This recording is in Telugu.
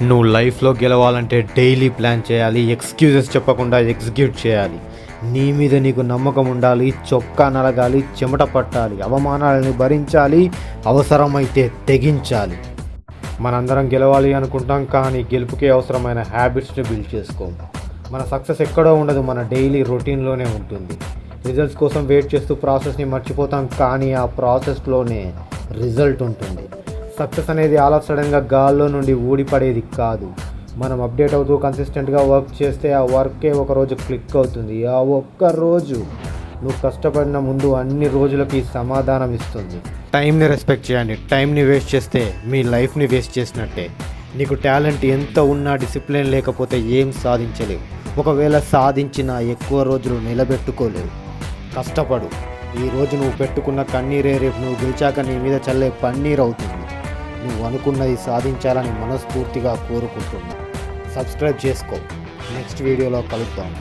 నువ్వు లైఫ్లో గెలవాలంటే డైలీ ప్లాన్ చేయాలి, ఎక్స్క్యూజెస్ చెప్పకుండా ఎగ్జిక్యూట్ చేయాలి. నీ మీద నీకు నమ్మకం ఉండాలి, చొక్కా నలగాలి, చెమట పట్టాలి, అవమానాలని భరించాలి, అవసరమైతే తెగించాలి. మనందరం గెలవాలి అనుకుంటాం, కానీ గెలుపుకి అవసరమైన హ్యాబిట్స్ని బిల్డ్ చేసుకోం. మన సక్సెస్ ఎక్కడో ఉండదు, మన డైలీ రొటీన్లోనే ఉంటుంది. రిజల్ట్స్ కోసం వెయిట్ చేస్తూ ప్రాసెస్ని మర్చిపోతాం, కానీ ఆ ప్రాసెస్లోనే రిజల్ట్ ఉంటుంది. సక్సెస్ అనేది అలా సడన్గా గాల్లో నుండి ఊడిపడేది కాదు. మనం అప్డేట్ అవుతూ కన్సిస్టెంట్గా వర్క్ చేస్తే ఆ వర్కే ఒకరోజు క్లిక్ అవుతుంది. ఆ ఒక్క రోజు నువ్వు కష్టపడిన ముందు అన్ని రోజులకి సమాధానం ఇస్తుంది. టైంని రెస్పెక్ట్ చేయండి. టైంని వేస్ట్ చేస్తే మీ లైఫ్ని వేస్ట్ చేసినట్టే. నీకు టాలెంట్ ఎంత ఉన్నా డిసిప్లిన్ లేకపోతే ఏం సాధించలేవు. ఒకవేళ సాధించినా ఎక్కువ రోజులు నిలబెట్టుకోలేవు. కష్టపడు. ఈరోజు నువ్వు పెట్టుకున్న కన్నీరే రేపు నువ్వు గెలిచాక నీ మీద చల్లే పన్నీర్ అవుతుంది. నువ్వు అనుకున్నది సాధించాలని మనస్ఫూర్తిగా కోరుకుంటున్నా. సబ్స్క్రైబ్ చేసుకో. నెక్స్ట్ వీడియోలో కలుద్దాం.